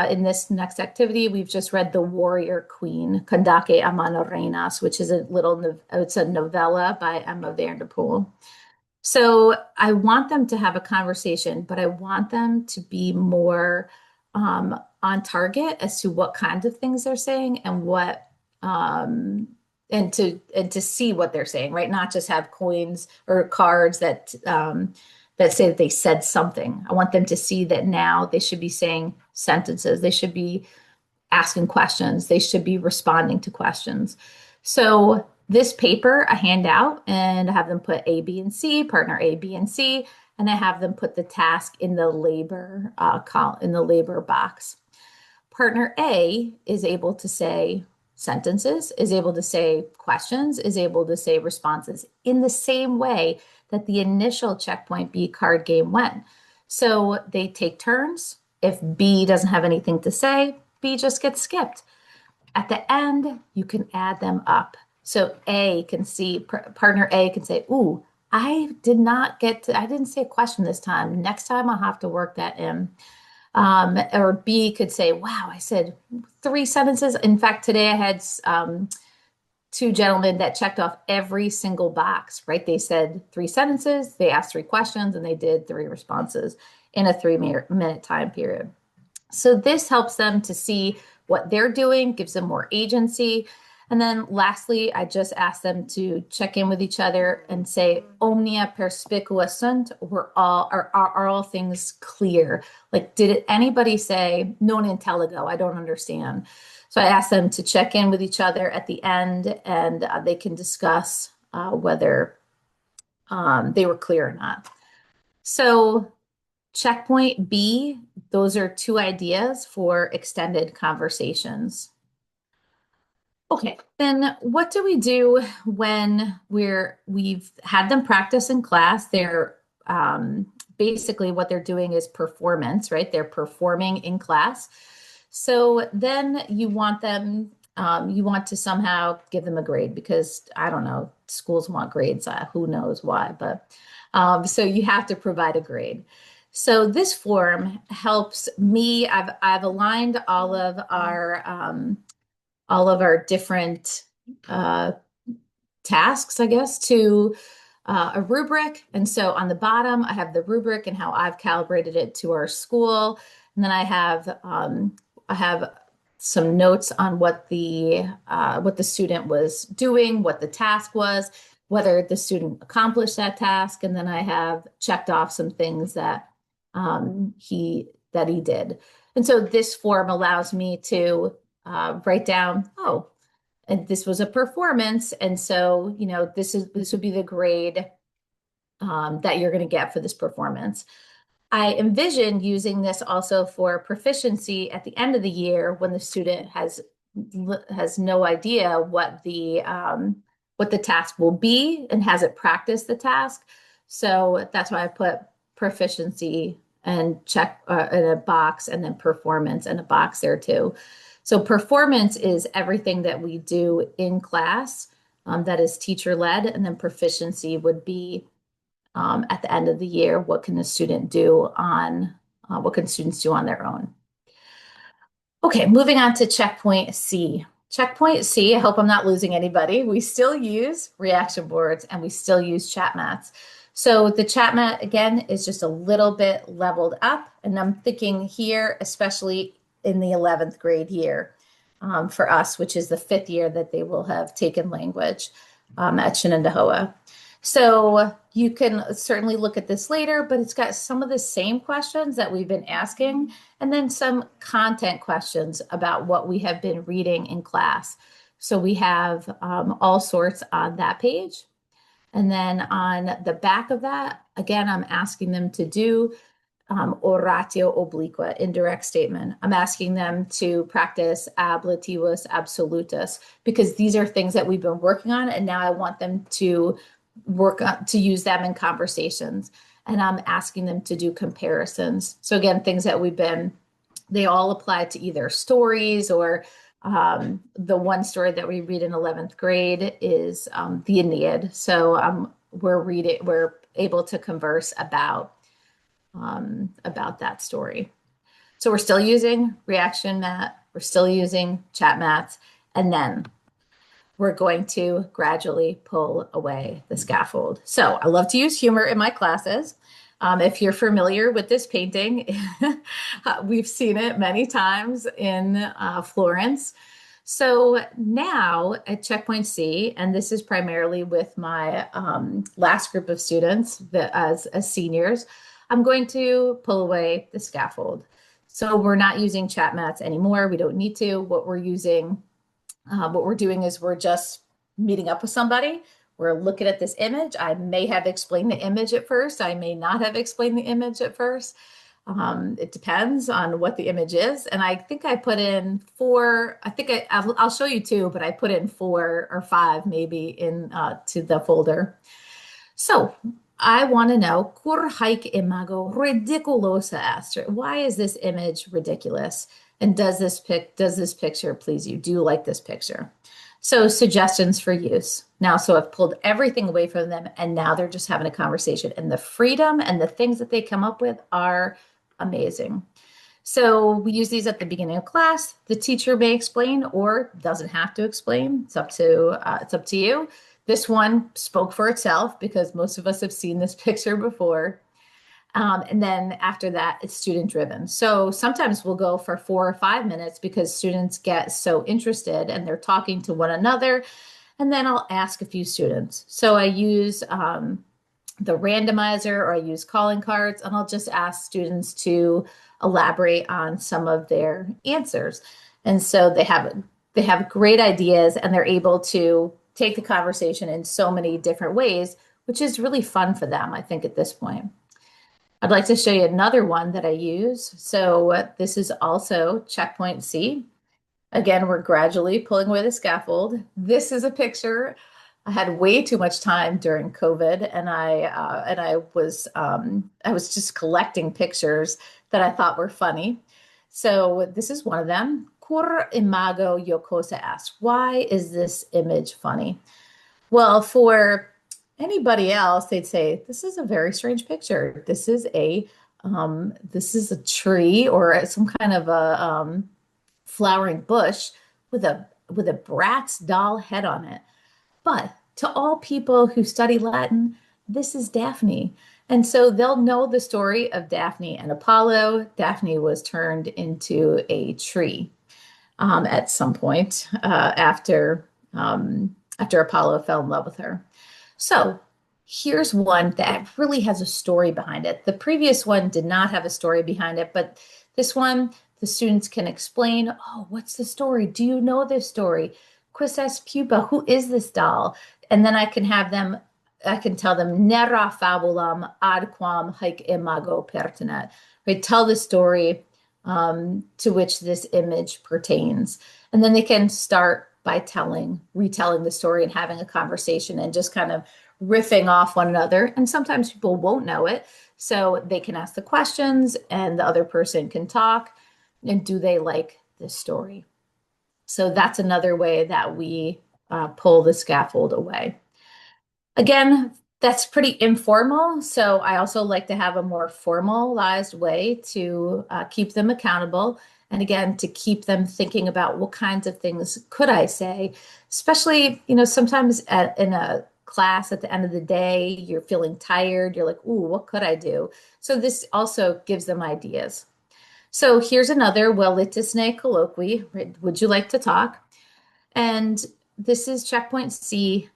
in this next activity, we've just read The Warrior Queen, Kandake a Mano Reinas, which is it's a novella by Emma Vanderpool. So I want them to have a conversation, but I want them to be more on target as to what kinds of things they're saying and what and to see what they're saying, right? Not just have coins or cards that that say that they said something. I want them to see that now they should be saying sentences. They should be asking questions. They should be responding to questions. So this paper, I hand out and I have them put A, B, and C, partner A, B, and C, and I have them put the task in the labor in the labor box. Partner A is able to say sentences, is able to say questions, is able to say responses in the same way that the initial checkpoint B card game went. So they take turns. If B doesn't have anything to say, B just gets skipped. At the end, you can add them up. So A can see, partner A can say, ooh, I didn't say a question this time. Next time I'll have to work that in. Or B could say, wow, I said 3 sentences. In fact, today I had 2 gentlemen that checked off every single box, right? They said 3 sentences, they asked 3 questions, and they did 3 responses in a 3-minute time period. So this helps them to see what they're doing, gives them more agency. And then lastly, I just ask them to check in with each other and say, omnia perspicua sunt, are all things clear? Like, did anybody say, non intelligo, I don't understand? So I ask them to check in with each other at the end, and they can discuss whether they were clear or not. So checkpoint B, those are 2 ideas for extended conversations. Okay, then what do we do when we've had them practice in class? They're basically what they're doing is performance, right? They're performing in class. So then you want to somehow give them a grade because I don't know, schools want grades. Who knows why, but so you have to provide a grade. So this form helps me. I've aligned all of our different tasks, I guess, to a rubric. And so on the bottom, I have the rubric and how I've calibrated it to our school. And then I have some notes on what the student was doing, what the task was, whether the student accomplished that task, and then I have checked off some things that he did. And so this form allows me to write down, oh, and this was a performance, and so this would be the grade that you're going to get for this performance. I envision using this also for proficiency at the end of the year when the student has no idea what the task will be and hasn't practiced the task. So that's why I put proficiency and check in a box, and then performance in a box there too. So performance is everything that we do in class that is teacher led, and then proficiency would be at the end of the year, what can students do on their own? Okay, moving on to checkpoint C. Checkpoint C, I hope I'm not losing anybody. We still use reaction boards and we still use chat mats. So the chat mat, again, is just a little bit leveled up. And I'm thinking here, especially in the 11th grade year for us, which is the 5th year that they will have taken language at Shenandoah. So you can certainly look at this later, but it's got some of the same questions that we've been asking, and then some content questions about what we have been reading in class. So we have all sorts on that page. And then on the back of that, again, I'm asking them to do oratio obliqua, indirect statement. I'm asking them to practice ablativus absolutus, because these are things that we've been working on, and now I want them to use them in conversations. And I'm asking them to do comparisons. So again, things that they all apply to either stories or The one story that we read in 11th grade is the Aeneid. So we're able to converse about that story. So we're still using reaction mat, we're still using chat mats, and then we're going to gradually pull away the scaffold. So I love to use humor in my classes. If you're familiar with this painting, we've seen it many times in Florence. So now at Checkpoint C, and this is primarily with my last group of students that as seniors, I'm going to pull away the scaffold. So we're not using chat mats anymore. We don't need to. What we're doing is we're just meeting up with somebody. We're looking at this image. I may have explained the image at first. I may not have explained the image at first. It depends on what the image is. And I think I put in four, I'll show you two, but I put in 4 or 5 maybe in to the folder. So I want to know, cur haec imago ridiculosa est? Why is this image ridiculous? And does this picture please you? Do you like this picture? So suggestions for use. Now, so I've pulled everything away from them, and now they're just having a conversation. And the freedom and the things that they come up with are amazing. So we use these at the beginning of class. The teacher may explain or doesn't have to explain. It's up to you. This one spoke for itself because most of us have seen this picture before. And then after that, it's student driven. So sometimes we'll go for 4 or 5 minutes because students get so interested and they're talking to one another. And then I'll ask a few students. So I use the randomizer, or I use calling cards, and I'll just ask students to elaborate on some of their answers. And so they have great ideas, and they're able to take the conversation in so many different ways, which is really fun for them, I think, at this point. I'd like to show you another one that I use. So this is also Checkpoint C. Again, we're gradually pulling away the scaffold. This is a picture. I had way too much time during COVID, and I was just collecting pictures that I thought were funny. So this is one of them. Cur imago jocosa est? Why is this image funny? Well, for anybody else, they'd say, this is a very strange picture. This is a tree or some kind of a flowering bush with a Bratz doll head on it. But to all people who study Latin, this is Daphne. And so they'll know the story of Daphne and Apollo. Daphne was turned into a tree at some point after Apollo fell in love with her. So here's one that really has a story behind it. The previous one did not have a story behind it, but this one, the students can explain, oh, what's the story? Do you know this story? Quis est pupa? Who is this doll? And then I can tell them, narra fabulam ad quam haec imago pertinet. Right? Tell the story to which this image pertains. And then they can start by retelling the story and having a conversation and just kind of riffing off one another. And sometimes people won't know it. So they can ask the questions and the other person can talk. And do they like this story? So that's another way that we pull the scaffold away. Again, that's pretty informal. So I also like to have a more formalized way to keep them accountable. And again, to keep them thinking about what kinds of things could I say, especially, sometimes in a class at the end of the day, you're feeling tired. You're like, ooh, what could I do? So this also gives them ideas. So here's another velitisne colloquy. Would you like to talk? And this is Checkpoint C,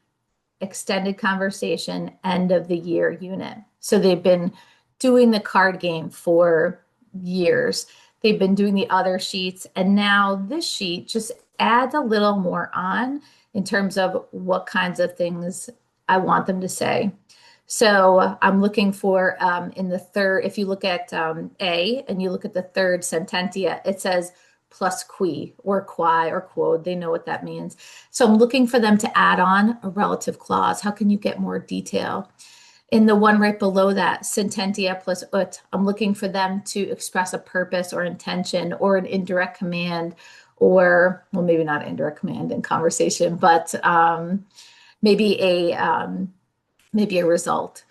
extended conversation, end of the year unit. So they've been doing the card game for years. They've been doing the other sheets, and now this sheet just adds a little more on in terms of what kinds of things I want them to say. So I'm looking for in the third, if you look at A and you look at the third sententia, it says plus qui or quae or quod. They know what that means. So I'm looking for them to add on a relative clause. How can you get more detail? In the one right below that, sententia plus ut, I'm looking for them to express a purpose or intention or an indirect command or, well, maybe not indirect command in conversation, but maybe maybe a result.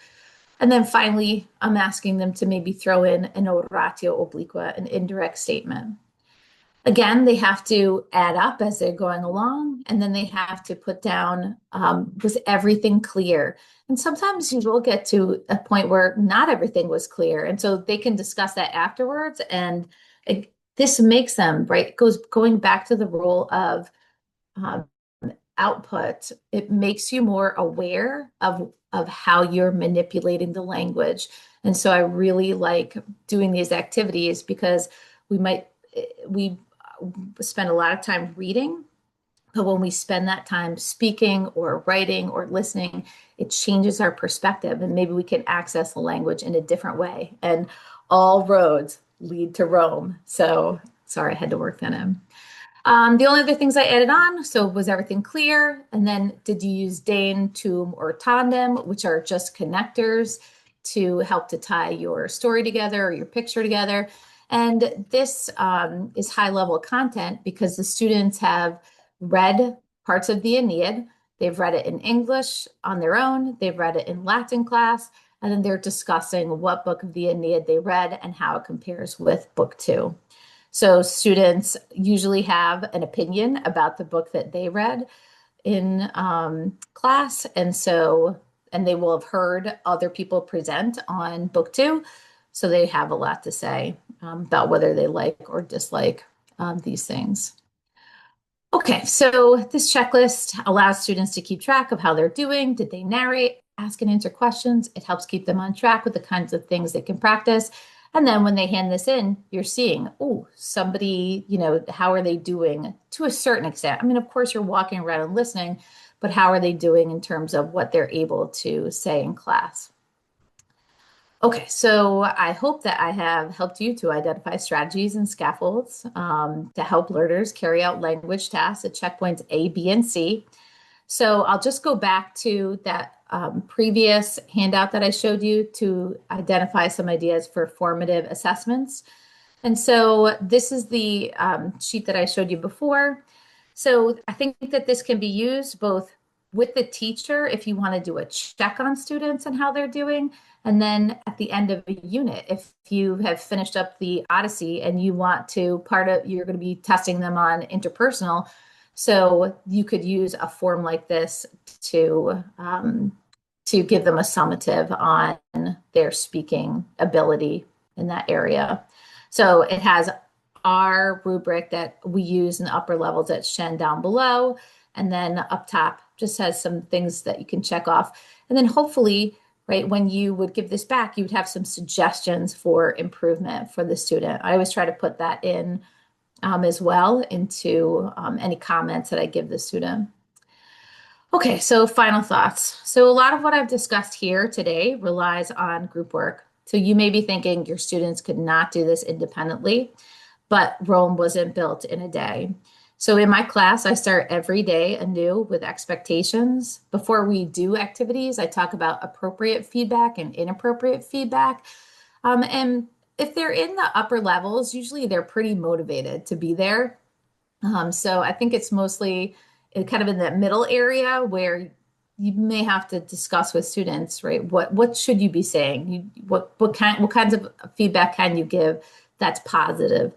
And then finally, I'm asking them to maybe throw in an oratio obliqua, an indirect statement. Again, they have to add up as they're going along, and then they have to put down, was everything clear? And sometimes you will get to a point where not everything was clear. And so they can discuss that afterwards. And this makes them, right, going back to the role of um, output, it makes you more aware of how you're manipulating the language. And so I really like doing these activities because we spend a lot of time reading, but when we spend that time speaking or writing or listening, it changes our perspective, and maybe we can access the language in a different way. And all roads lead to Rome. So sorry, I had to work that in. The only other things I added on, so was everything clear? And then did you use Dane, Tum, or Tandem, which are just connectors to help to tie your story together or your picture together? And this is high level content because the students have read parts of the Aeneid. They've read it in English on their own. They've read it in Latin class. And then they're discussing what book of the Aeneid they read and how it compares with book 2. So students usually have an opinion about the book that they read in class. And they will have heard other people present on book 2. So they have a lot to say about whether they like or dislike these things. Okay, so this checklist allows students to keep track of how they're doing. Did they narrate, ask and answer questions? It helps keep them on track with the kinds of things they can practice. And then when they hand this in, you're seeing, oh, somebody, how are they doing to a certain extent? I mean, of course, you're walking around and listening, but how are they doing in terms of what they're able to say in class? Okay, so I hope that I have helped you to identify strategies and scaffolds to help learners carry out language tasks at checkpoints A, B, and C. So I'll just go back to that previous handout that I showed you to identify some ideas for formative assessments. And so this is the sheet that I showed you before. So I think that this can be used both with the teacher if you want to do a check on students and how they're doing. And then at the end of a unit, if you have finished up the Odyssey and you want to, you're going to be testing them on interpersonal. So you could use a form like this to give them a summative on their speaking ability in that area. So it has our rubric that we use in the upper levels at Shen down below. And then up top just has some things that you can check off. And then hopefully, right, when you would give this back, you would have some suggestions for improvement for the student. I always try to put that in as well into any comments that I give the student. Okay, so final thoughts. So a lot of what I've discussed here today relies on group work. So you may be thinking your students could not do this independently, but Rome wasn't built in a day. So in my class, I start every day anew with expectations. Before we do activities, I talk about appropriate feedback and inappropriate feedback. And if they're in the upper levels, usually they're pretty motivated to be there. So I think it's mostly kind of in that middle area where you may have to discuss with students, right? What should you be saying? What kinds of feedback can you give that's positive?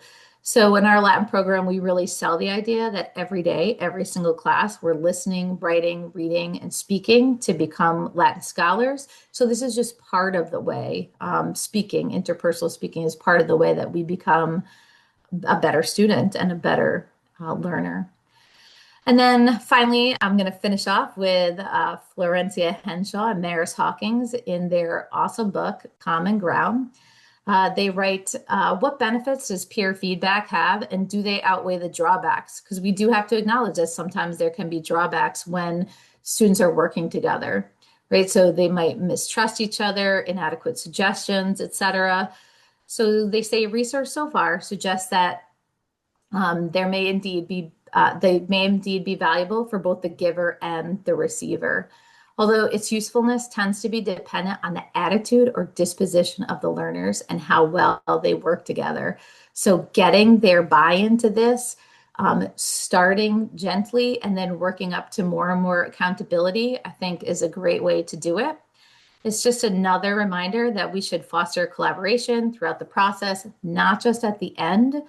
So in our Latin program, we really sell the idea that every day, every single class, we're listening, writing, reading, and speaking to become Latin scholars. So this is just part of the way interpersonal speaking is part of the way that we become a better student and a better learner. And then finally, I'm going to finish off with Florencia Henshaw and Maris Hawkins in their awesome book, Common Ground. They write, what benefits does peer feedback have, and do they outweigh the drawbacks? Because we do have to acknowledge that sometimes there can be drawbacks when students are working together, right? So they might mistrust each other, inadequate suggestions, etc. So they say research so far suggests that they may indeed be valuable for both the giver and the receiver, although its usefulness tends to be dependent on the attitude or disposition of the learners and how well they work together. So getting their buy-in to this Starting gently and then working up to more and more accountability, I think is a great way to do it. It's just another reminder that we should foster collaboration throughout the process, not just at the end.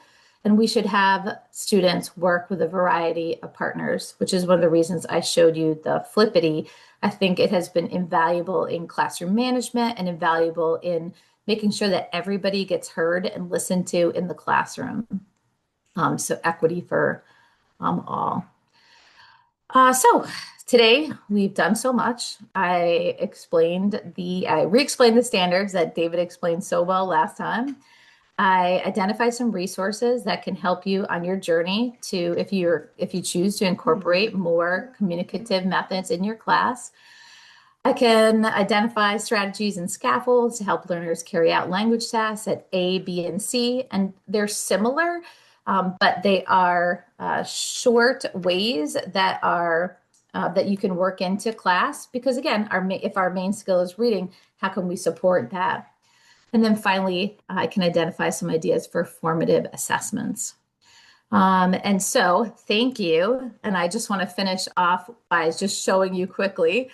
And we should have students work with a variety of partners, which is one of the reasons I showed you the Flippity. I think it has been invaluable in classroom management and invaluable in making sure that everybody gets heard and listened to in the classroom. So equity for all. So today we've done so much. I re-explained the standards that David explained so well last time. I identified some resources that can help you on your journey to, if you choose to incorporate more communicative methods in your class. I can identify strategies and scaffolds to help learners carry out language tasks at A, B, and C. And they're similar, but they are short ways that are that you can work into class. Because again, if our main skill is reading, how can we support that? And then finally, I can identify some ideas for formative assessments. And so thank you. And I just want to finish off by just showing you quickly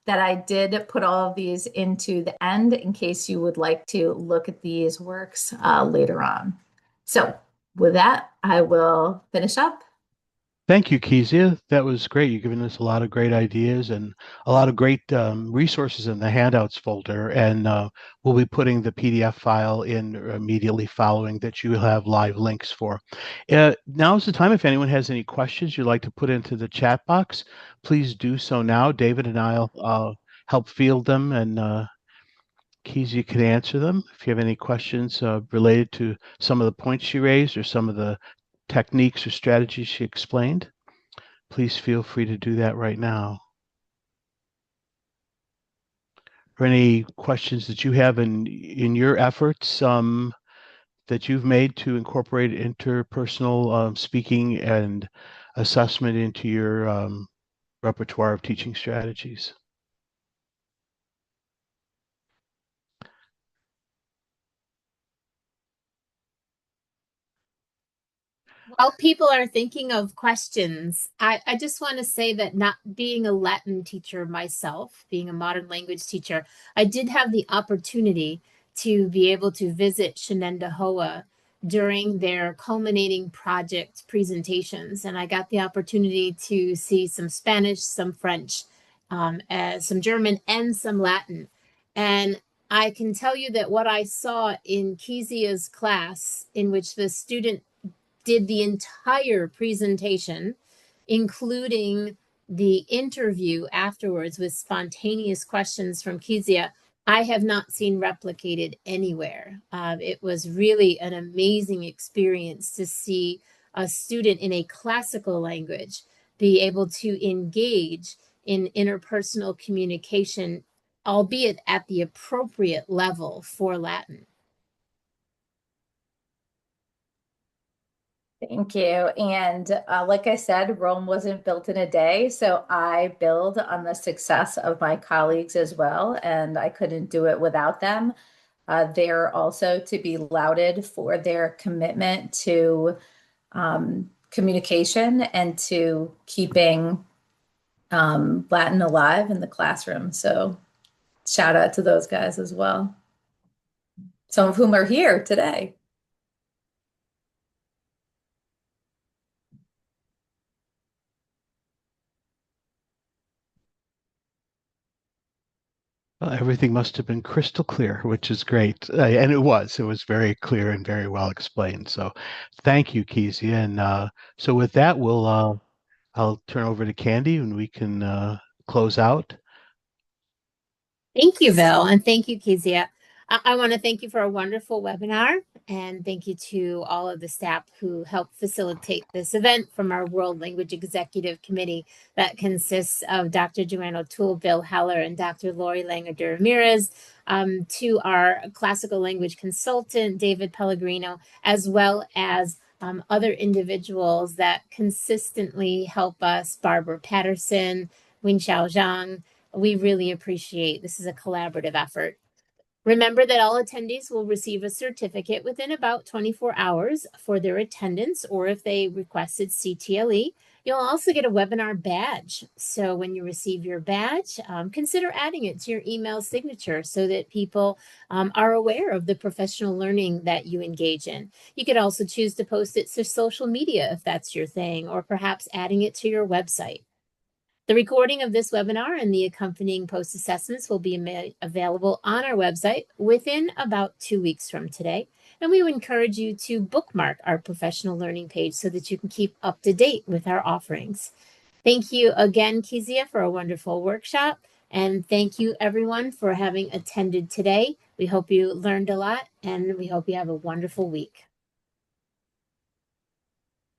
that I did put all of these into the end in case you would like to look at these works later on. So with that, I will finish up. Thank you, Kezia. That was great. You've given us a lot of great ideas and a lot of great resources in the handouts folder. And we'll be putting the PDF file in immediately following that you will have live links for. Now's the time. If anyone has any questions you'd like to put into the chat box, please do so now. David and I'll help field them, and Kezia can answer them. If you have any questions related to some of the points she raised or some of the techniques or strategies she explained, please feel free to do that right now. Or any questions that you have in your efforts that you've made to incorporate interpersonal speaking and assessment into your repertoire of teaching strategies. While people are thinking of questions, I just want to say that not being a Latin teacher myself, being a modern language teacher, I did have the opportunity to be able to visit Shenendehowa during their culminating project presentations. And I got the opportunity to see some Spanish, some French, some German, and some Latin. And I can tell you that what I saw in Kezia's class, in which the student did the entire presentation, including the interview afterwards with spontaneous questions from Kezia, I have not seen replicated anywhere. It was really an amazing experience to see a student in a classical language be able to engage in interpersonal communication, albeit at the appropriate level for Latin. Thank you. And like I said, Rome wasn't built in a day. So I build on the success of my colleagues as well. And I couldn't do it without them. They're also to be lauded for their commitment to communication and to keeping Latin alive in the classroom. So shout out to those guys as well, some of whom are here today. Everything must have been crystal clear, which is great. And it was. It was very clear and very well explained. So thank you, Kezia. And so with that, I'll turn over to Candy and we can close out. Thank you, Bill, and thank you, Kezia. I want to thank you for a wonderful webinar, and thank you to all of the staff who helped facilitate this event from our World Language Executive Committee that consists of Dr. Joanne O'Toole, Bill Heller, and Dr. Lori Langer Ramirez, to our classical language consultant, David Pellegrino, as well as other individuals that consistently help us, Barbara Patterson, Wing Xiao Zhang. We really appreciate this is a collaborative effort. Remember that all attendees will receive a certificate within about 24 hours for their attendance, or if they requested CTLE. You'll also get a webinar badge. So when you receive your badge, consider adding it to your email signature so that people are aware of the professional learning that you engage in. You could also choose to post it to social media if that's your thing, or perhaps adding it to your website. The recording of this webinar and the accompanying post assessments will be available on our website within about 2 weeks from today. And we would encourage you to bookmark our professional learning page so that you can keep up to date with our offerings. Thank you again, Kezia, for a wonderful workshop. And thank you, everyone, for having attended today. We hope you learned a lot, and we hope you have a wonderful week.